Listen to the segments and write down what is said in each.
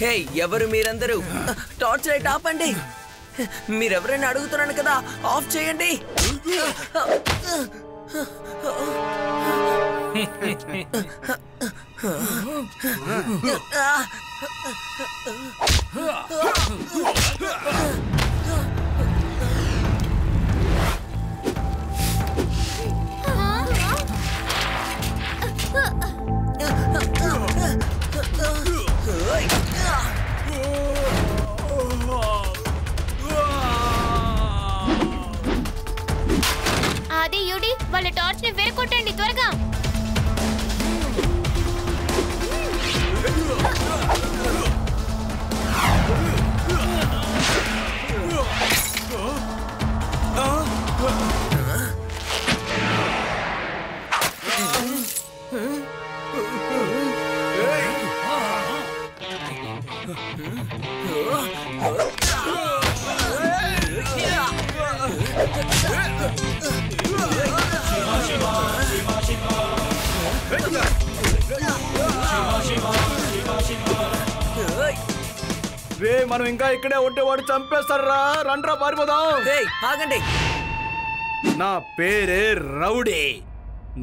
హే ఎవరు మీరందరూ torch light ఆపండి మీరెవరైనా అడుగుతున్నాను కదా ఆఫ్ చేయండి ఆది యూడి వాళ్ళ టార్చ్ ని వేరుకొట్టండి త్వరగా రే మనం ఇంకా ఇక్కడే ఉంటే వాడు చంపేస్తారా రండ్రా పారిపోదాం ఆగండి నా పేరే రౌడీ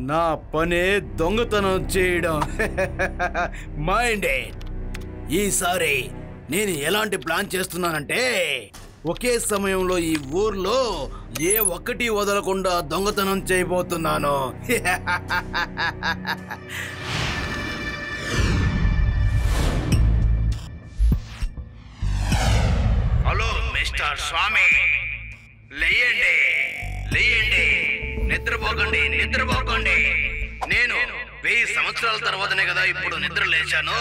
నా పనే దొంగతనం చేయడం మైండ్ ఈసారి నేను ఎలాంటి ప్లాన్ చేస్తున్నానంటే ఒకే సమయంలో ఈ ఊర్లో ఏ ఒక్కటి వదలకుండా దొంగతనం చేయబోతున్నాను హలో మిస్టర్ స్వామి లేయండి లేయండి నిద్రపోకండి నిద్రపోకండి నేను 1000 సంవత్సరాల తర్వాతనే కదా ఇప్పుడు నిద్ర లేచాను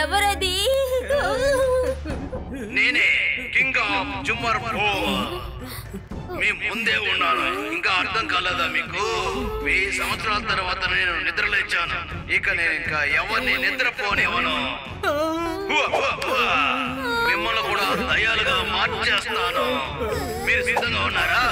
ఎవరది నేనే కింగ్ ఆఫ్ జుమ్మర్ మీ ముందే ఉన్నాను ఇంకా అర్థం కాలేదా మీకు 1000 సంవత్సరాల తర్వాత నేను నిద్ర లేచాను ఇక నేను ఇంకా ఎవరిని నిద్రపోనివ్వను మిమ్మల్ని కూడా దయాలుగా మార్చేస్తాను మీరు సిద్ధంగా ఉన్నారా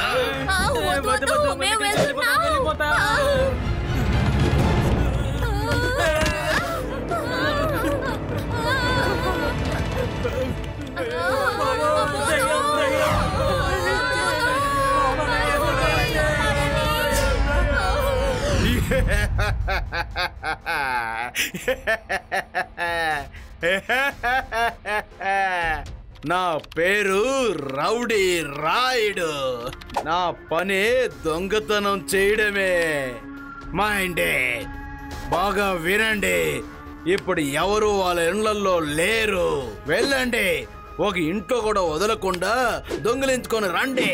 నా పేరు రౌడీ రాయుడు నా పనే దొంగతనం చేయడమే మైండే బాగా వినండి ఇప్పుడు ఎవరు వాళ్ళ ఇళ్లలో లేరు వెళ్ళండి ఒక ఇంట్లో కూడా వదలకుండా దొంగిలించుకొని రండి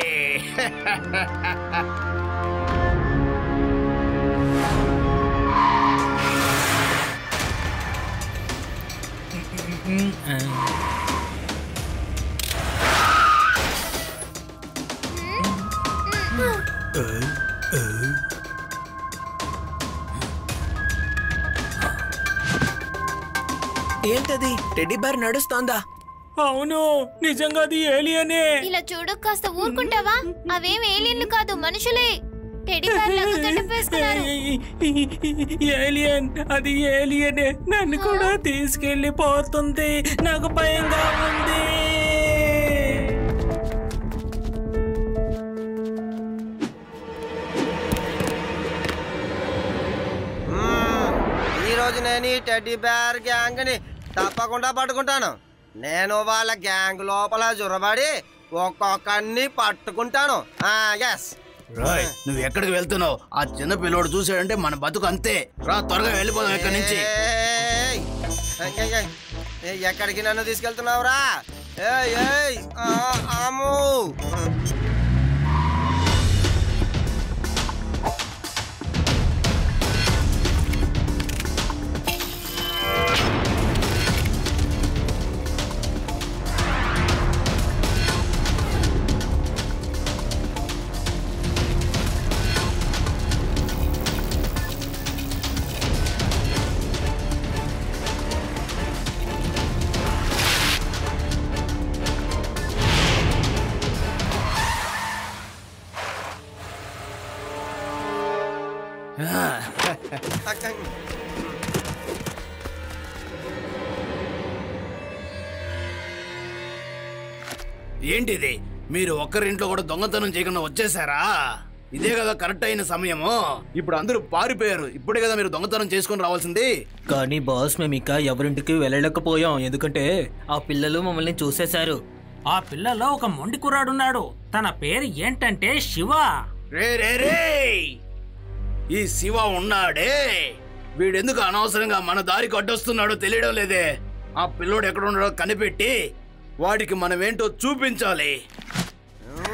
ఏంటది టెడ్డీ బేర్ నడుస్తోందా అవును నిజంగా అది ఏలియనే ఇలా చూడు కాస్త ఊరుకుంటావా అవేం ఏలియన్లు కాదు మనుషులే టెడ్డీ బేర్ లాగా తడిపేస్తున్నారు ఏలియన్ అది ఏలియనే నన్ను కూడా తీసుకెళ్ళిపోతుంది నాకు భయంగా ఉంది ఈరోజు నేను ఈ టెడ్డీ బేర్ గ్యాంగ్ ని తప్పకుండా పట్టుకుంటాను నేను వాళ్ళ గ్యాంగ్ లోపల జొరబడి ఒక్కొక్కరిని పట్టుకుంటాను నువ్వు ఎక్కడికి వెళ్తున్నావు ఆ చిన్న పిల్లోడు చూసాడంటే మన బతుకు అంతే రా త్వరగా వెళ్ళిపోదాం ఇక్కడి నుంచి ఎక్కడికి నన్ను తీసుకెళ్తున్నావురా అమ్మో ఏంటిది, మీరు ఒక్కరింట్లో కూడా దొంగతనం చేయకుండా వచ్చేసారా? ఇదే కదా కరెక్ట్ అయిన సమయము. ఇప్పుడు అందరూ పారిపోయారు. ఇప్పుడే కదా మీరు దొంగతనం చేసుకుని రావాల్సింది. కానీ బాస్, మేము ఇంకా ఎవరింటికి వెళ్ళలేకపోయాం, ఎందుకంటే ఆ పిల్లలు మమ్మల్ని చూసేశారు. ఆ పిల్లలో ఒక మొండి కుర్రాడున్నాడు. తన పేరు ఏంటంటే శివ. రే రే రే, ఈ శివ ఉన్నాడే, వీడెందుకు అనవసరంగా మన దారికి అడ్డొస్తున్నాడో తెలియడం లేదే. ఆ పిల్లోడు ఎక్కడ ఉన్నాడో కనిపెట్టి వాడికి మనమేంటో చూపించాలి.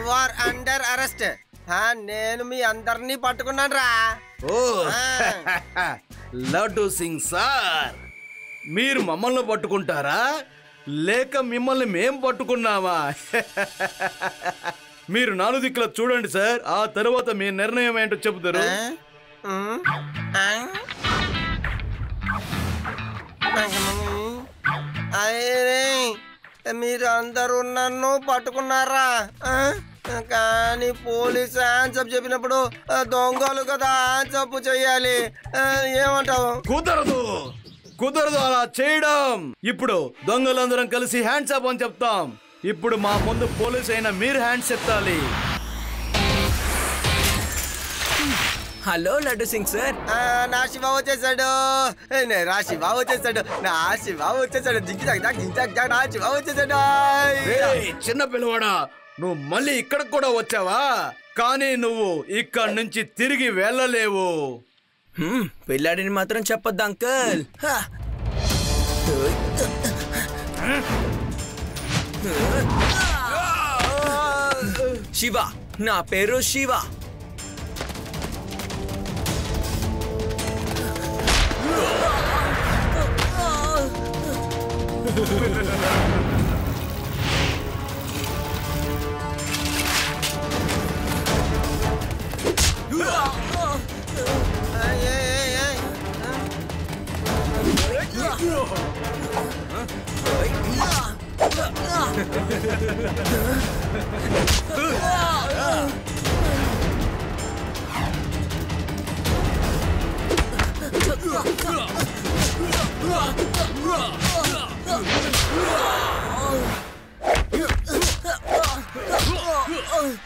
War under arrest. నేను మీ అందరినీ పట్టుకున్నాను రా. ఓ లడ్డు సింగ్ సార్, మీరు మమ్మల్ని పట్టుకుంటారా లేక మిమ్మల్ని మేం పట్టుకున్నామా? మీరు నాలుగు దిక్కుల చూడండి సార్, ఆ తర్వాత మీ నిర్ణయం ఏంటో చెబుతారు. మీరు అందరూ నన్ను పట్టుకున్నారా? కానీ పోలీస్ ఆన్సప్ చెప్పినప్పుడు దొంగలు కదా ఆన్సప్ చెయ్యాలి. ఏమంటావు? కుదరదు కుదరదు అలా చేయడం. ఇప్పుడు దొంగలందరం కలిసి హ్యాండ్స్ అప్ అని చెప్తాం. ఇప్పుడు మా ముందు పోలీస్ అయినా మీరు హ్యాండ్స్ ఎత్తాలి. Hello Laddu Singh sir. నా శివ వచ్చేసాడు. నా శివ వచ్చేసాడు. నా శివ వచ్చేసాడు. నా శివ వచ్చేసాడు. చిన్న పిల్లవాడా, నువ్వు మళ్ళీ ఇక్కడికి కూడా వచ్చావా? కానీ నువ్వు ఇక్కడి నుంచి తిరిగి వెళ్ళలేవు. పిల్లాడిని మాత్రం చెప్పొద్దు అంకుల్. శివ, నా పేరు శివ.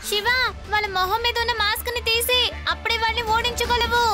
శివ, వాళ్ళ మొహం మీద ఉన్న మాస్క్ ని తీసి అప్పుడే వాళ్ళని ఓడించగలవు.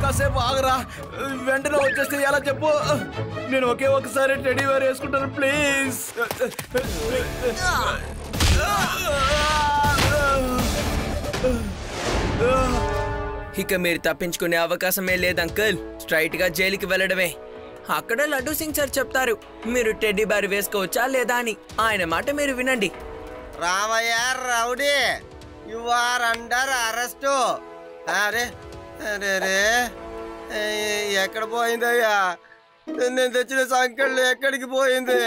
కాసేపు ఆగరా, వెంటనే వచ్చేస్తే ఎలా చెప్పు. నేను ఒకే ఒకసారి టెడీ వేర్ వేసుకుంటాను ప్లీజ్. ఇక మీరు తప్పించుకునే అవకాశమే లేదు అంకుల్. స్ట్రైట్ గా జైలుకి వెళ్ళడమే. అక్కడ లడ్డు సింగ్ సార్ చెప్తారు మీరు టెడ్డీ బేర్ వేసుకోవచ్చా లేదా అని. ఆయన మాట మీరు వినండి. Ramayya rowdy, you are under arrest. అరే అరే రే, ఎక్కడ పోయిందయ్యా? నేను తెచ్చిన సంఖ్యలు ఎక్కడికి పోయింది?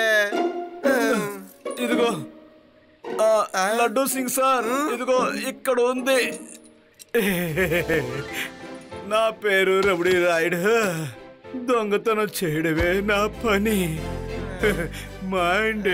ఇదిగో లడ్డు సింగ్ సార్, ఇదిగో ఇక్కడ ఉంది. నా పేరు రబడీ రాయుడు. దొంగతనం చేయడమే నా పని. మైండ్